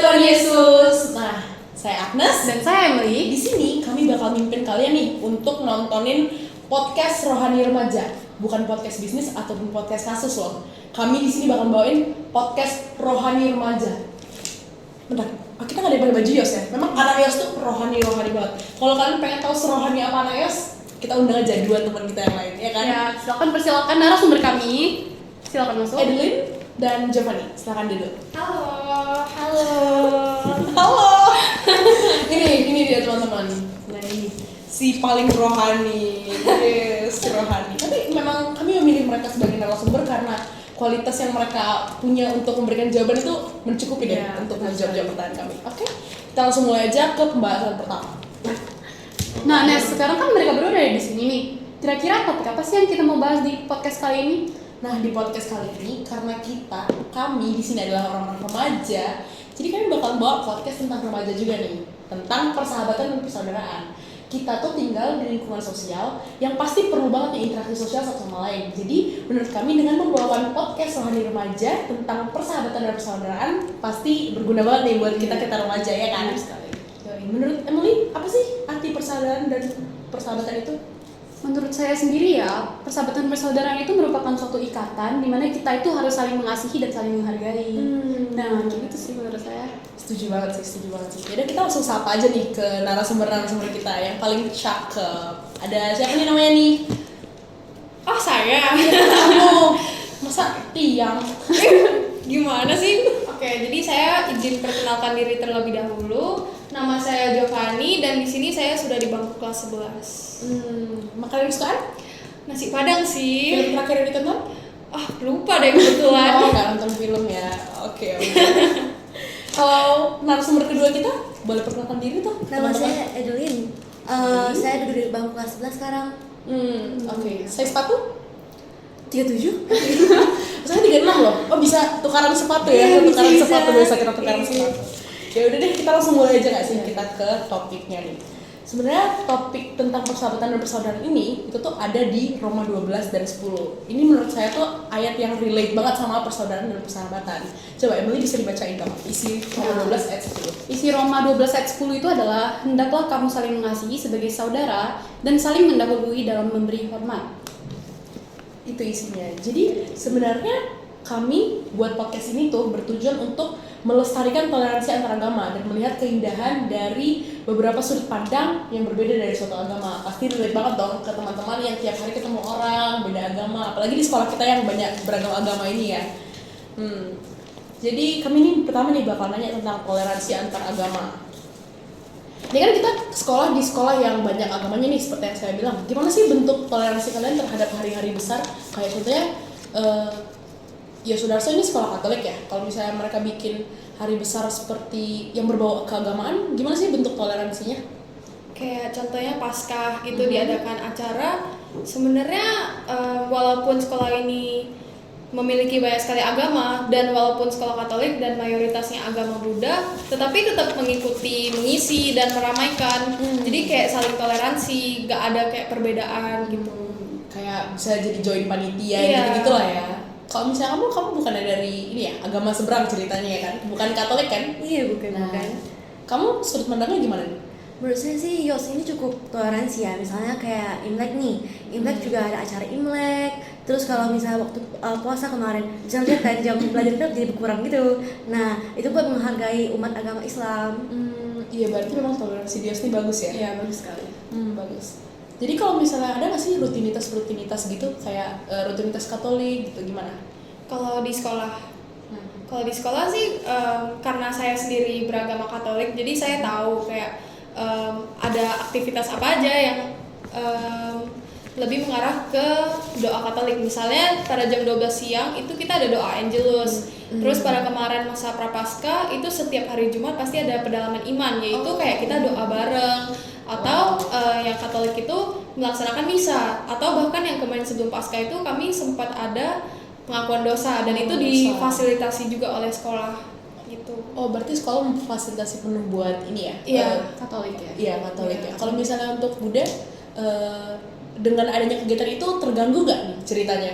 Tuhan Yesus. Nah, saya Agnes Dan saya Emily. Di sini kami bakal mimpin kalian nih untuk nontonin podcast Rohani Remaja, bukan podcast bisnis ataupun podcast kasus loh. Kami di sini bakal bawain podcast Rohani Remaja. Bentar, kita nggak ada yang pakai baju Yos ya. Memang anak Yos tuh rohani banget. Kalau kalian pengen tahu serohani apa anak Yos, kita undang aja dua teman kita yang lain, ya kan? Ya, silakan narasumber kami. Silakan masuk. Edelyn dan Giovanni, silakan duduk. Halo. Ini dia teman-teman. Nah ini si paling rohani, yes, rohani. Tapi memang kami memilih mereka sebagai narasumber karena kualitas yang mereka punya untuk memberikan jawaban itu mencukupi deh untuk menjawab pertanyaan kami. Oke, kita langsung mulai aja ke pembahasan pertama. Nah, Nes, sekarang kan mereka berdua ada di sini nih. Kira-kira topik apa sih yang kita mau bahas di podcast kali ini? Nah, di podcast kali ini karena kami di sini adalah orang-orang remaja, jadi kami bakal bawa podcast tentang remaja juga nih, tentang persahabatan dan persaudaraan. Kita tuh tinggal di lingkungan sosial yang pasti perlu banget nih interaksi sosial satu sama lain. Jadi menurut kami dengan membawakan podcast Rohani Remaja tentang persahabatan dan persaudaraan pasti berguna banget nih buat kita remaja, ya kan? Menurut Emily, apa sih arti persaudaraan dan persahabatan itu? Menurut saya sendiri ya, persahabatan dan persaudaraan itu merupakan suatu ikatan di mana kita itu harus saling mengasihi dan saling menghargai. Nah, gitu sih menurut saya. Setuju banget sih. Yaudah, kita langsung sapa aja nih ke narasumber kita yang paling cakep. Ada siapa nih namanya nih? Oh, saya? Kamu. Masa tiang? Gimana sih? Oke, jadi saya izin perkenalkan diri terlebih dahulu. Nama saya Giovanni dan di sini saya sudah di bangku kelas 11. Makanan kesukaan? Nasi Padang sih. Film terakhir yang ditonton? Lupa deh kebetulan. Oh, nggak nonton film ya. Oke. Kalau narasumber kedua kita, boleh perkenalkan diri tuh. Nama saya Edelyn. Saya duduk di bangku kelas 11 sekarang. Oke. Saya sepatu? 37. Saya 36 loh. Oh, bisa tukaran sepatu ya? Tukaran sepatu, biasa kita tukaran sepatu. Ya udah deh, kita langsung mulai aja nggak sih kita ke topiknya nih. Sebenarnya topik tentang persahabatan dan persaudaraan ini itu tuh ada di Roma 12 dan 10. Ini menurut saya tuh ayat yang relate banget sama persaudaraan dan persahabatan. Coba Emily bisa dibacain dong isi Roma 12 ayat 10. Isi Roma 12 ayat 10 itu adalah hendaklah kamu saling mengasihi sebagai saudara dan saling mendahului dalam memberi hormat. Itu isinya. Jadi sebenarnya kami buat podcast ini tuh bertujuan untuk melestarikan toleransi antar agama dan melihat keindahan dari beberapa sudut pandang yang berbeda dari suatu agama. Pasti relate banget dong ke teman-teman yang tiap hari ketemu orang beda agama, apalagi di sekolah kita yang banyak beragam agama ini ya. Jadi kami ini pertama nih bakal nanya tentang toleransi antar agama. Ini kan kita sekolah di sekolah yang banyak agamanya nih, seperti yang saya bilang. Gimana sih bentuk toleransi kalian terhadap hari-hari besar? Kayak contohnya ya Sudarso ini sekolah Katolik ya. Kalau misalnya mereka bikin hari besar seperti yang berbau keagamaan, gimana sih bentuk toleransinya? Kayak contohnya Paskah itu diadakan acara. Sebenarnya walaupun sekolah ini memiliki banyak sekali agama dan walaupun sekolah Katolik dan mayoritasnya agama Buddha, tetapi tetap mengisi dan meramaikan. Jadi kayak saling toleransi, gak ada kayak perbedaan gitu. Kayak bisa jadi join panitia gitu lah ya. Kalau misalnya kamu bukan dari ini ya, agama seberang ceritanya ya kan? Bukan Katolik kan? Iya, bukan. Kamu sudut pandangnya gimana nih? Menurut saya sih Yos ini cukup toleransi ya. Misalnya kayak Imlek nih. Imlek juga ada acara Imlek. Terus kalau misalnya waktu puasa kemarin, bisa lihat kan jam belajar kita jadi berkurang gitu. Nah, itu buat menghargai umat agama Islam. Iya, berarti memang toleransi Dios ini bagus ya? Iya, bagus sekali. Bagus. Jadi kalau misalnya ada nggak sih rutinitas gitu kayak rutinitas Katolik gitu, gimana? Kalau di sekolah sih karena saya sendiri beragama Katolik, jadi saya tahu kayak ada aktivitas apa aja yang lebih mengarah ke doa Katolik. Misalnya pada jam 12 siang itu kita ada doa Angelus. Terus pada kemarin masa Prapaskah itu setiap hari Jumat pasti ada pedalaman iman, yaitu kayak kita doa bareng. Atau yang Katolik itu melaksanakan misa. Atau bahkan yang kemarin sebelum Paskah itu kami sempat ada pengakuan dosa dan itu difasilitasi juga oleh sekolah gitu. Oh, berarti sekolah memfasilitasi penuh buat ini ya? Iya, Katolik ya. Iya, Katolik ya. Kalau misalnya untuk Buddha dengan adanya kegiatan itu terganggu nggak nih ceritanya?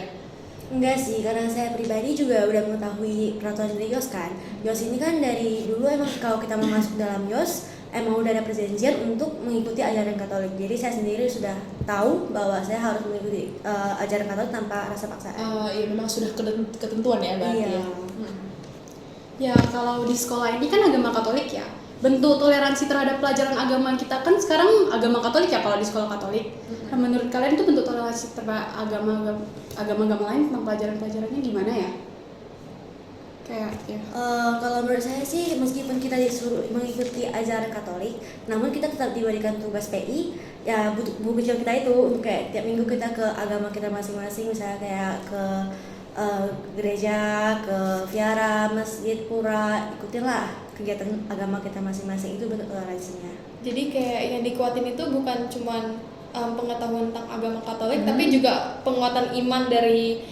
Enggak sih, karena saya pribadi juga udah mengetahui peraturan dari YOS kan. YOS ini kan dari dulu emang kalau kita mau masuk dalam YOS emang udah ada perjanjian untuk mengikuti ajaran Katolik. Jadi saya sendiri sudah tahu bahwa saya harus mengikuti ajaran Katolik tanpa rasa paksaan. Iya memang sudah ketentuan ya berarti Iya. ya. Ya kalau di sekolah ini kan agama Katolik ya. Bentuk toleransi terhadap pelajaran agama kita kan sekarang agama Katolik ya kalau di sekolah Katolik. Nah, menurut kalian itu bentuk toleransi terhadap agama-agama lain tentang pelajaran-pelajarannya gimana ya? Kayak ya. Kalau menurut saya sih meskipun kita disuruh mengikuti ajaran Katolik, namun kita tetap diberikan tugas PI ya buku kecil kita itu untuk kayak tiap minggu kita ke agama kita masing-masing, misalnya kayak ke gereja, ke viara, masjid, pura, ikutinlah kegiatan agama kita masing-masing, itu bentuk toleransinya. Jadi kayak yang dikuatin itu bukan cuman pengetahuan tentang agama Katolik, tapi juga penguatan iman dari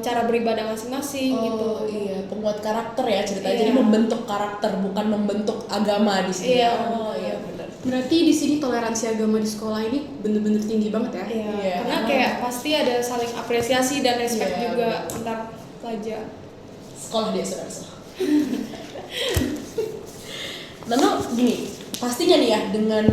cara beribadah masing-masing gitu. Iya, penguat karakter ya ceritanya. Iya. Jadi membentuk karakter bukan membentuk agama di sini. Iya. Oh iya benar. Berarti di sini toleransi agama di sekolah ini bener-bener tinggi banget ya? Iya. Iya. Karena kayak pasti ada saling apresiasi dan respect Iya, juga antar pelajar. Sekolah dia saudara. Lalu gini, pastinya nih ya dengan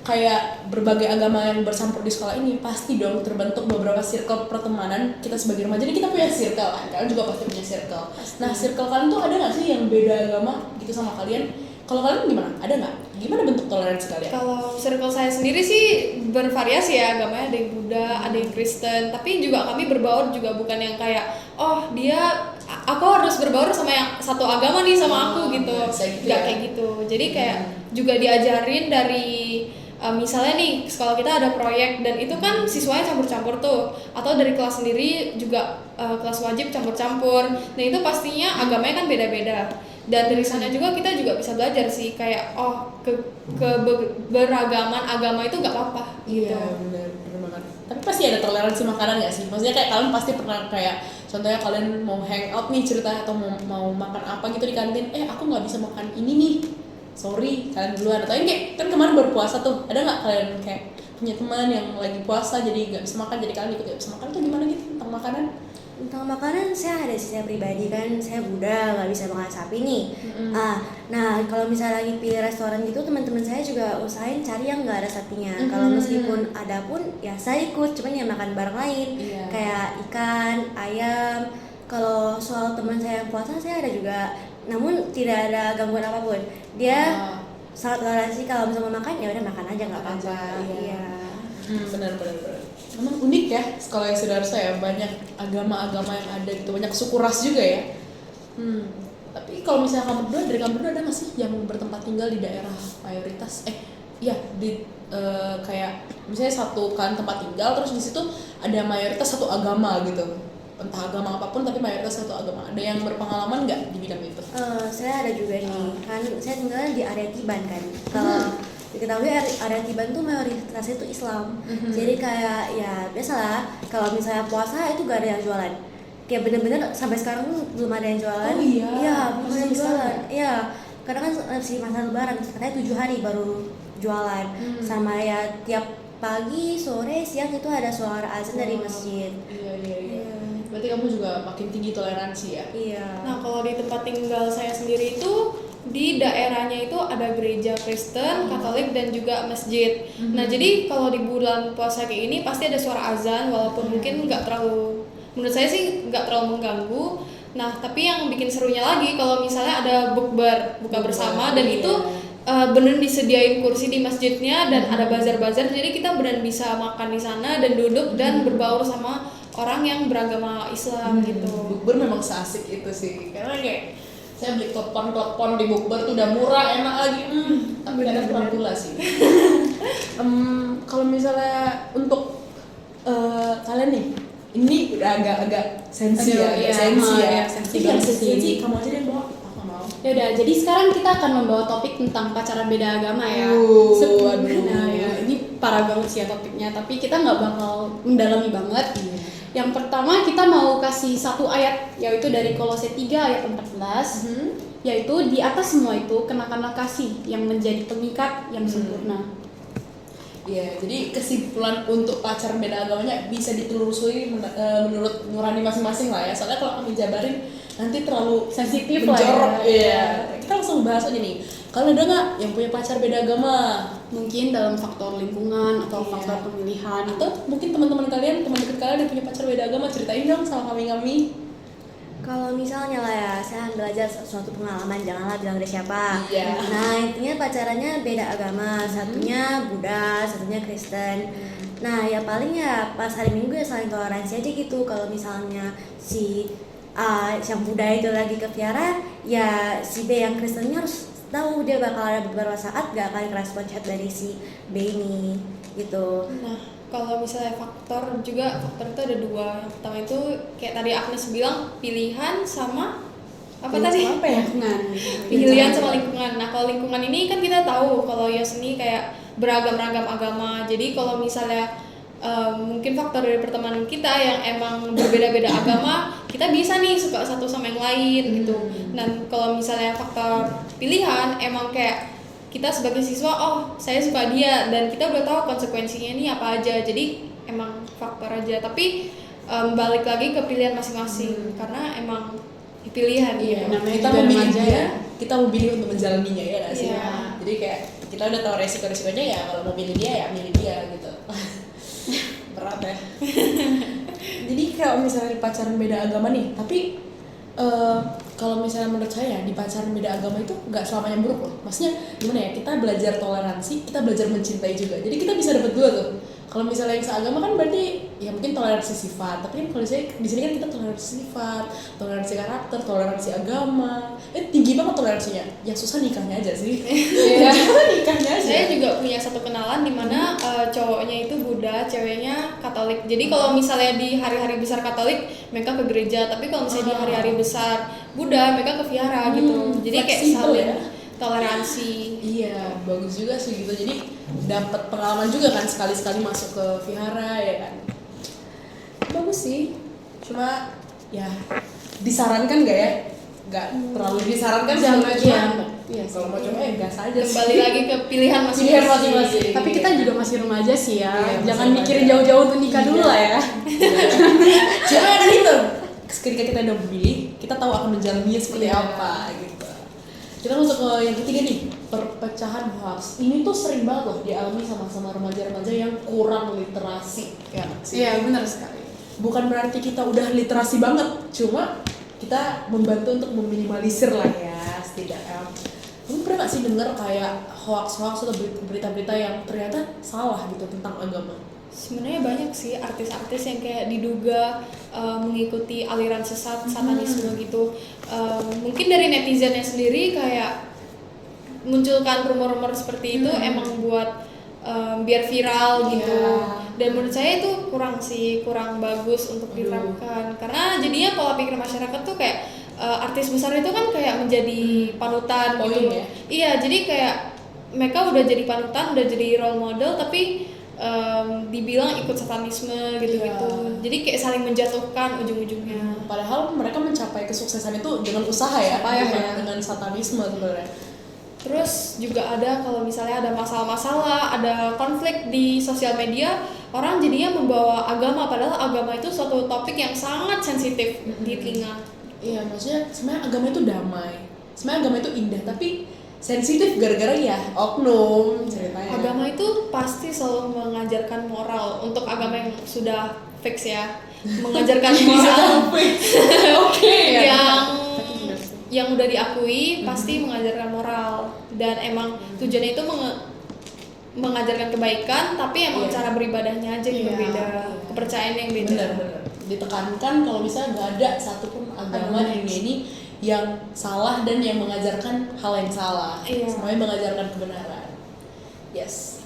kayak berbagai agama yang bercampur di sekolah ini pasti dong terbentuk beberapa circle pertemanan kita sebagai remaja. Jadi kita punya circle kan, kalian juga pasti punya circle. Nah circle kalian tuh ada nggak sih yang beda agama gitu sama kalian? Kalau kalian gimana? Ada nggak? Gimana bentuk toleransi kalian? Kalau circle saya sendiri sih bervariasi ya, agamanya ada yang Buddha, ada yang Kristen, tapi juga kami berbaur juga bukan yang kayak aku harus berbaur sama yang satu agama nih sama aku gitu. Gitu Nggak ya? kayak gitu. Jadi kayak juga diajarin dari misalnya nih sekolah kita ada proyek dan itu kan siswanya campur-campur tuh, atau dari kelas sendiri juga kelas wajib campur-campur. Nah itu pastinya agamanya kan beda-beda. Dan dari sana juga kita juga bisa belajar sih kayak beragaman agama itu nggak apa-apa gitu. Iya benar banget. Tapi pasti ada toleransi makanan nggak sih? Maksudnya kayak kalian pasti pernah kayak contohnya kalian mau hangout nih cerita atau mau makan apa gitu di kantin, aku nggak bisa makan ini nih, sorry kalian duluan. Atau yang kayak kan kemarin berpuasa tuh, ada nggak kalian kayak punya teman yang lagi puasa jadi nggak bisa makan, jadi kalian ikut nggak bisa makan tuh gimana gitu tentang makanan? Tentang makanan saya ada sih, saya pribadi kan saya Buddha, nggak bisa makan sapi nih. Nah kalau misalnya lagi pilih restoran gitu, teman-teman saya juga usahain cari yang nggak ada sapinya. Kalau meskipun ada pun ya saya ikut, cuman ya makan bareng lain. Iya. Kayak ikan, ayam. Kalau soal teman saya yang puasa saya ada juga, namun tidak ada gangguan apapun. Dia sangat toleransi, kalau misalnya mau makan ya udah makan aja nggak Makan apa-apa. aja, iya. Iya. Benar. Memang unik ya sekolah yang saudara saya, banyak agama-agama yang ada gitu, banyak suku ras juga ya. Tapi kalau misalnya dari kamu berdua ada nggak sih yang bertempat tinggal di daerah mayoritas? Kayak misalnya satu kan tempat tinggal terus di situ ada mayoritas satu agama gitu, entah agama apapun tapi mayoritas satu agama. Ada yang berpengalaman nggak di bidang itu? Saya ada juga nih, kan saya tinggal di area Tiban kan. Kalau diketahui area Tiban tuh mayoritasnya itu Islam. Jadi kayak ya biasalah kalau misalnya puasa itu gak ada yang jualan. Kayak bener-bener sampai sekarang belum ada yang jualan. Oh iya? Iya, belum ada yang Masih jualan. Iya, karena kan masih masa lebaran, katanya 7 hari baru jualan. Sama ya tiap pagi, sore, siang itu ada suara azan dari masjid. Iya. Berarti kamu juga makin tinggi toleransi ya? Iya. Nah kalau di tempat tinggal saya sendiri itu di daerahnya itu ada gereja Kristen, Katolik dan juga masjid. Nah jadi kalau di bulan puasa kayak ini pasti ada suara azan, walaupun mungkin nggak terlalu, menurut saya sih nggak terlalu mengganggu. Nah tapi yang bikin serunya lagi kalau misalnya ada buka bersama dan itu bener disediain kursi di masjidnya dan ada bazar-bazar, jadi kita bener bisa makan di sana dan duduk dan berbaur sama orang yang beragama Islam gitu. Bukber memang seasik itu sih, karena kayak saya beli klepon di bukber tuh udah murah, enak lagi, tapi kadang kurang gula sih. Kalau misalnya untuk kalian nih, ini udah agak sensi ya, sensi. Kamu aja deh bawa, apa mau? Ya udah, jadi sekarang kita akan membawa topik tentang pacaran beda agama ya. Nah ya, ini parah banget sih ya topiknya, tapi kita nggak bakal mendalami banget. Yang pertama kita mau kasih satu ayat, yaitu dari Kolose 3 ayat 14, yaitu di atas semua itu kenakanlah kasih yang menjadi pengikat yang sempurna. Iya, jadi kesimpulan untuk pacaran beda agamanya bisa ditelusuri menurut nurani masing-masing lah ya. Soalnya kalau kami jabarin nanti terlalu Sensitif lah menjorok. ya. Iya. Kita langsung bahas aja nih. Kalau ada nggak yang punya pacar beda agama? Mungkin dalam faktor lingkungan atau Iya. faktor pemilihan. Atau mungkin teman-teman kalian, teman dekat kalian yang punya pacar beda agama, ceritain dong sama kami-kami. Kalau misalnya lah ya, saya belajar suatu pengalaman, janganlah bilang dari siapa. Iya. Nah, intinya pacarannya beda agama, satunya Buddha, satunya Kristen. Nah, ya paling ya pas hari Minggu ya saling toleransi aja gitu. Kalau misalnya si A yang Buddha itu lagi ke Viara, ya si B yang Kristennya harus tahu dia bakal ada beberapa saat gak akan respon chat dari si B ini gitu. Nah, kalau misalnya faktor itu ada dua. Yang pertama itu kayak tadi Agnes bilang, pilihan sama apa tadi? Apa ya? Lingkungan. Pilihan sama lingkungan. Nah, kalau lingkungan ini kan kita tahu kalau Yos ini kayak beragam-ragam agama. Jadi kalau misalnya mungkin faktor dari pertemanan kita yang emang berbeda-beda agama, kita bisa nih suka satu sama yang lain gitu. Dan kalau misalnya faktor pilihan, emang kayak kita sebagai siswa, oh saya suka dia, dan kita udah tahu konsekuensinya ini apa aja. Jadi emang faktor aja. Tapi balik lagi ke pilihan masing-masing, karena emang pilihan. Iya, namanya kita juga memilih remaja dia, ya. kita memilih untuk menjalaninya ya nggak sih? Iya. Jadi kayak kita udah tahu resiko-resikonya ya, kalau mau milih dia ya milih dia gitu. Berat ya. Jadi kalau misalnya di pacaran beda agama nih, tapi kalau misalnya menurut saya di pacaran beda agama itu nggak selamanya buruk loh. Maksudnya gimana ya? Kita belajar toleransi, kita belajar mencintai juga. Jadi kita bisa dapat dua tuh. Kalau misalnya yang seagama kan berarti ya mungkin toleransi sifat. Tapi kan kalau di sini kan kita toleransi sifat, toleransi karakter, toleransi agama. Tinggi banget toleransinya. Yang susah nikahnya aja sih. Iya. Yang susah nikahnya aja. Saya juga punya satu kenalan di mana cowoknya itu Buddha, ceweknya Katolik. Jadi kalau misalnya di hari-hari besar Katolik, mereka ke gereja. Tapi kalau misalnya di hari-hari besar Buddha, mereka ke vihara gitu. Jadi kayak fleksibel saling ya. toleransi. Iya, bagus juga sih gitu. Jadi dapat pengalaman juga kan sekali-sekali masuk ke vihara ya kan. Bagus sih. Cuma ya disarankan nggak ya? Nggak terlalu disarankan sih. Jangan Cuma iya. Iya sih. kalau mau coba gas aja sih. Kembali lagi ke pilihan Pilihan masing-masing. masing-masing. Tapi kita juga masih remaja sih ya. Iya, Jangan masih mikirin remaja. jauh-jauh untuk nikah dulu Iya. lah ya. Cuma kan itu ketika kita udah memilih, kita tahu akan menjalaninya seperti Iya. apa gitu. Kita masuk ke yang ketiga nih, perpecahan hoax. Ini tuh sering banget loh dialami sama remaja-remaja yang kurang literasi ya nggak sih? Iya, benar sekali. Bukan berarti kita udah literasi banget, cuma kita membantu untuk meminimalisir lah ya setidaknya. Kamu pernah nggak sih dengar kayak hoax-hoax atau berita-berita yang ternyata salah gitu tentang agama? Sebenarnya banyak sih artis-artis yang kayak diduga mengikuti aliran sesat, satanisme gitu. Mungkin dari netizennya sendiri kayak munculkan rumor-rumor seperti itu emang buat biar viral gitu. Dan menurut saya itu kurang bagus untuk diterapkan, karena jadinya pola pikir masyarakat tuh kayak artis besar itu kan kayak menjadi panutan Poin gitu. ya? Iya, jadi kayak mereka udah jadi panutan, udah jadi role model, tapi dibilang ikut satanisme gitu-gitu. Jadi kayak saling menjatuhkan ujung-ujungnya. Padahal mereka mencapai kesuksesan itu dengan usaha ya, Payah bukan ya. dengan satanisme sebenarnya. Terus juga ada kalau misalnya ada masalah-masalah, ada konflik di sosial media, orang jadinya membawa agama, padahal agama itu suatu topik yang sangat sensitif di telinga. Iya, maksudnya sebenarnya agama itu damai, sebenarnya agama itu indah, tapi sensitif gara-gara ya oknum ceritanya. Agama itu pasti selalu mengajarkan moral. Untuk agama yang sudah fix ya, mengajarkan moral Oke. yang udah diakui pasti mengajarkan moral, dan emang tujuannya itu mengajarkan kebaikan, tapi emang Iya. cara beribadahnya aja yang Iya. berbeda, kepercayaan yang beda. Benar-benar ditekankan kalau misalnya nggak ada satupun agama di dunia ini yang salah dan yang mengajarkan hal yang salah. Iya. Semuanya mengajarkan kebenaran. Yes.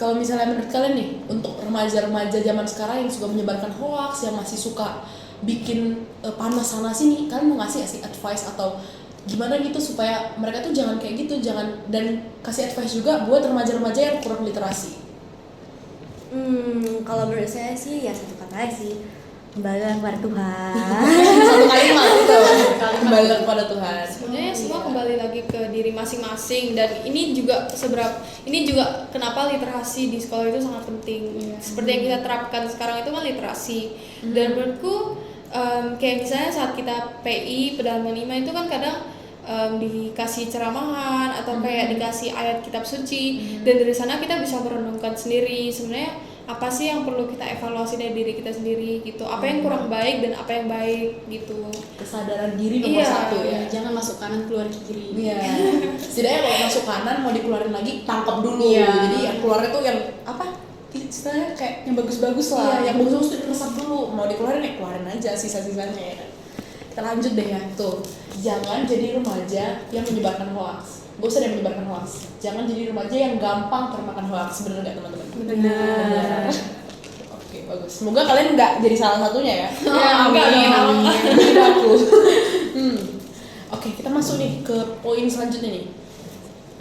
Kalau misalnya menurut kalian nih, untuk remaja-remaja zaman sekarang yang suka menyebarkan hoax, yang masih suka bikin panas sana sini, kalian mau ngasih advice atau gimana gitu supaya mereka tuh jangan kayak gitu, dan kasih advice juga buat remaja-remaja yang kurang literasi. Kalau menurut saya sih ya satu kata aja sih, Kembali kepada Tuhan. Satu kalimat itu kembali kepada Tuhan. Sebenarnya semua kembali lagi ke diri masing-masing, dan ini juga kenapa literasi di sekolah itu sangat penting. Seperti yang kita terapkan sekarang itu kan literasi. Dan menurutku kayak misalnya saat kita PI pedalaman 5 itu kan kadang dikasih ceramahan atau kayak dikasih ayat kitab suci, dan dari sana kita bisa merenungkan sendiri sebenarnya apa sih yang perlu kita evaluasi dari diri kita sendiri gitu, apa yang kurang baik dan apa yang baik gitu. Kesadaran diri nomor Iya. satu ya. Jangan masuk kanan keluar kiri. Iya. Setidaknya kalau masuk kanan mau dikeluarin lagi tangkap dulu. Iya. Jadi yang keluarnya tuh yang apa? Istilahnya kayak yang bagus-bagus lah. Iya. Yang bagus-bagus tuh diresap dulu. Mau dikeluarin ya keluarin aja sisa-sisanya ya kan. Kita lanjut deh ya. Tuh. Jangan jadi remaja yang menyebarkan hoax. Gak usah deh menyebarkan hoax. Jangan jadi remaja yang gampang termakan hoax. Bener nggak teman-teman? Benar. Oke, bagus. Semoga kalian nggak jadi salah satunya ya. Ya, enggak dong. Jadi aku. Oke, kita masuk nih ke poin selanjutnya nih.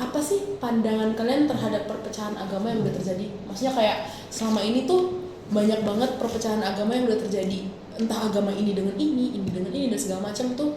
Apa sih pandangan kalian terhadap perpecahan agama yang udah terjadi? Maksudnya kayak selama ini tuh banyak banget perpecahan agama yang udah terjadi. Entah agama ini dengan ini dengan ini dan segala macam tuh.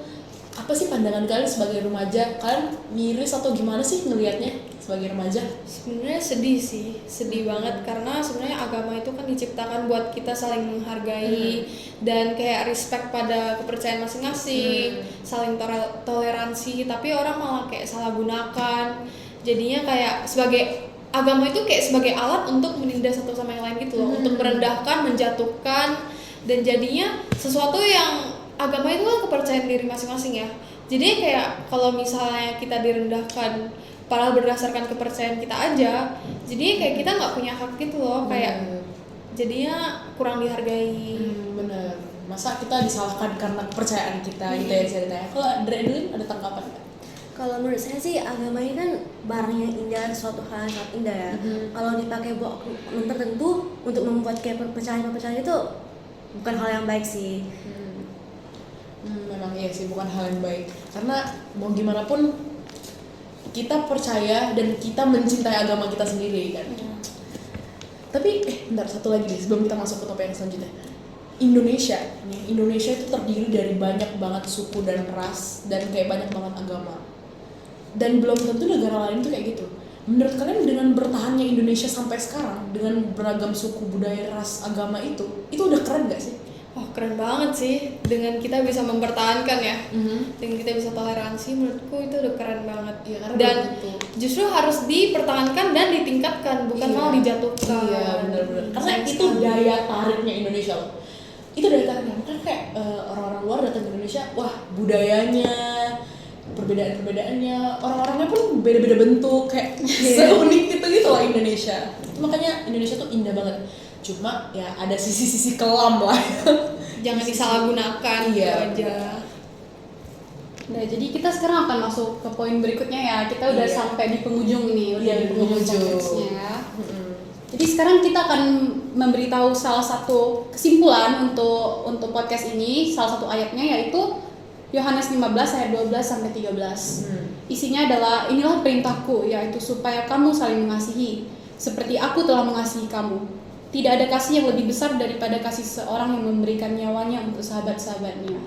Apa sih pandangan kalian sebagai remaja? Kalian miris atau gimana sih ngelihatnya sebagai remaja? Sebenarnya sedih banget, karena sebenarnya agama itu kan diciptakan buat kita saling menghargai dan kayak respect pada kepercayaan masing-masing, saling toleransi, tapi orang malah kayak salah gunakan. Jadinya kayak sebagai agama itu kayak sebagai alat untuk menindas satu sama yang lain gitu loh, untuk merendahkan, menjatuhkan, dan jadinya sesuatu yang agama itu kan kepercayaan diri masing-masing ya. Jadi kayak kalau misalnya kita direndahkan padahal berdasarkan kepercayaan kita aja, jadi kayak kita nggak punya hak gitu loh, kayak jadinya kurang dihargai. Bener. Masa kita disalahkan karena kepercayaan kita gitu ya ceritanya. Kalau Andre Adeline ada tanggapan nggak? Kalau menurut saya sih agama ini kan barang yang indah, suatu hal yang sangat indah ya. Kalau dipakai buat oknum tertentu untuk membuat kayak perpecahan itu bukan hal yang baik sih. Memang iya sih, bukan hal yang baik. Karena mau gimana pun kita percaya dan kita mencintai agama kita sendiri kan. Tapi bentar, satu lagi deh sebelum kita masuk ke topik yang selanjutnya. Indonesia itu terdiri dari banyak banget suku dan ras dan kayak banyak banget agama. Dan belum tentu negara lain tuh kayak gitu. Menurut kalian dengan bertahannya Indonesia sampai sekarang dengan beragam suku, budaya, ras, agama itu udah keren gak sih? Wah, keren banget sih, dengan kita bisa mempertahankan ya, dengan kita bisa toleransi, menurutku itu udah keren banget. Iya, karena dan belum tentu. justru harus dipertahankan dan ditingkatkan, bukan malah dijatuhkan. Iya, benar-benar. Karena Sayang itu sekali. daya tariknya Indonesia loh. Itu daya tariknya. Kan kayak orang-orang luar datang ke Indonesia, wah budayanya, perbedaan-perbedaannya, orang-orangnya pun beda-beda bentuk, kayak seunik gitu lah Indonesia. Makanya Indonesia tuh indah banget. Cuma ya ada sisi-sisi kelam lah. Jangan disalahgunakan Iya. gitu aja. Nah, jadi kita sekarang akan masuk ke poin berikutnya ya. Kita udah Iya. sampai di penghujung nih, udah Iya, di di penghujung penghujung. podcastnya. Jadi sekarang kita akan memberitahu salah satu kesimpulan untuk podcast ini. Salah satu ayatnya yaitu Yohanes 15 ayat 12 sampai 13. Isinya adalah, inilah perintahku, yaitu supaya kamu saling mengasihi seperti aku telah mengasihi kamu. Tidak ada kasih yang lebih besar daripada kasih seorang yang memberikan nyawanya untuk sahabat-sahabatnya.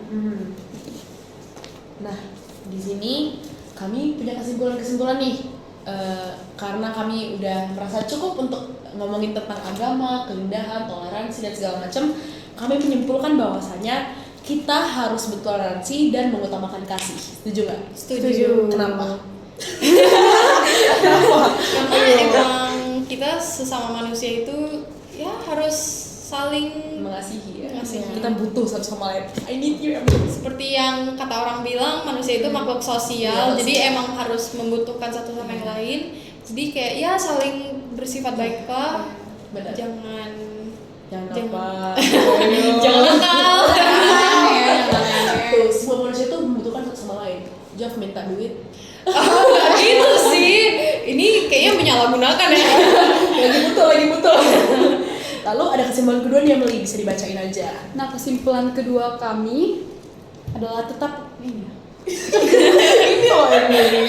Nah, di sini kami punya kesimpulan-kesimpulan nih. Karena kami udah merasa cukup untuk ngomongin tentang agama, keindahan, toleransi dan segala macam, kami menyimpulkan bahwasanya kita harus bertoleransi dan mengutamakan kasih. Setuju nggak? Setuju. Kenapa? Karena emang kita sesama manusia itu ya harus saling Mengasihi ya. Mengasihi. Kita butuh satu sama lain. I need you. I need you. seperti yang kata orang bilang, manusia itu makhluk sosial, Iya, jadi sosial. emang harus membutuhkan satu sama yang lain. Jadi kayak ya saling bersifat baik lah. Benar. Jangan Jangan apa? jangan nakal. Tuh, semua manusia tuh membutuhkan satu sama lain. Jeff minta duit. Nggak gitu sih. Ini kayaknya menyalahgunakan ya. lagi butuh. Lalu ada kesimpulan kedua nih, Emily, bisa dibacain aja. Nah, kesimpulan kedua kami adalah tetap ini. Ini loh Emily.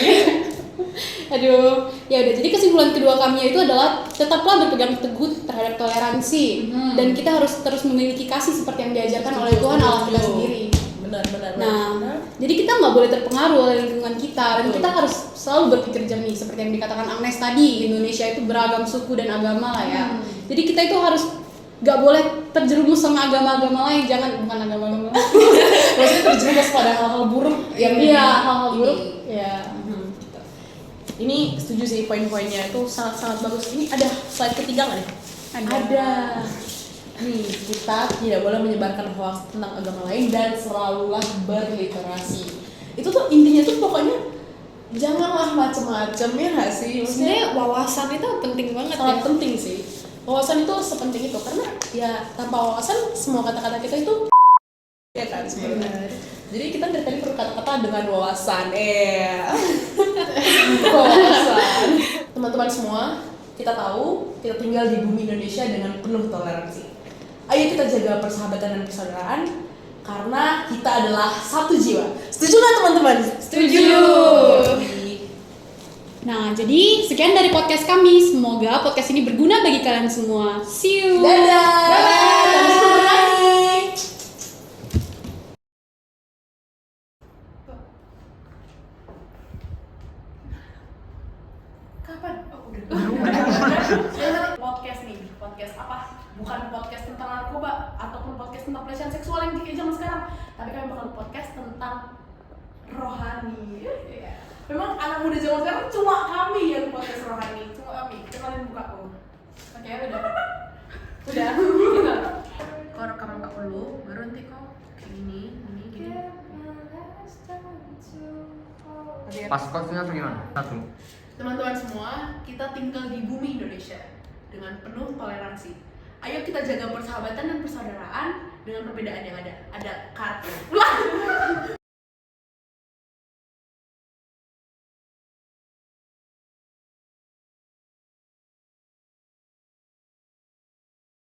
Aduh, ya udah. Jadi kesimpulan kedua kami itu adalah tetaplah berpegang teguh terhadap toleransi dan kita harus terus memiliki kasih seperti yang diajarkan oleh Tuhan Allah kita sendiri. Benar. Nah, jadi kita nggak boleh terpengaruh oleh lingkungan kita dan kita harus selalu berpikir jernih seperti yang dikatakan Agnes tadi. Indonesia itu beragam suku dan agama lah ya. Jadi kita itu harus nggak boleh terjerumus sama agama-agama lain, bukan agama-agama maksudnya terjerumus pada hal-hal buruk yang hal-hal buruk ya. Ini setuju sih, poin-poinnya itu sangat-sangat bagus. Ini ada slide ketiga nggak nih? Ada. Nih, kita tidak boleh menyebarkan hoax tentang agama lain dan selalulah berliterasi. Itu tuh intinya tuh pokoknya janganlah macem-macem, ya nggak sih? Sebenarnya wawasan itu penting banget sangat ya. penting sih. Wawasan itu sepenting itu karena ya tanpa wawasan semua kata-kata kita itu ya kan sebenarnya. Jadi kita dari tadi berkata-kata dengan wawasan, wawasan. Teman-teman semua, kita tahu kita tinggal di bumi Indonesia dengan penuh toleransi. Ayo kita jaga persahabatan dan persaudaraan karena kita adalah satu jiwa. Setuju nggak teman-teman? Setuju. Nah, jadi sekian dari podcast kami. Semoga podcast ini berguna bagi kalian semua. See you. Dadah. Sampai jumpa lagi. Kapan? Oh, udah. Podcast nih, podcast apa? Bukan podcast tentang narkoba ataupun podcast tentang pelecehan seksual yang kayak zaman sekarang, tapi kami bakal podcast tentang rohani. Memang anak muda zaman sekarang cuma kami yang podcast rohani, cuma kami. Kenalin mukaku. Oke, udah. Kau rekaman kak dulu, baru nanti kau kayak gini. Pas kosnya atau gimana? Satu. Teman-teman semua, kita tinggal di bumi Indonesia dengan penuh toleransi. Ayo kita jaga persahabatan dan persaudaraan dengan perbedaan yang ada. Ada kartu.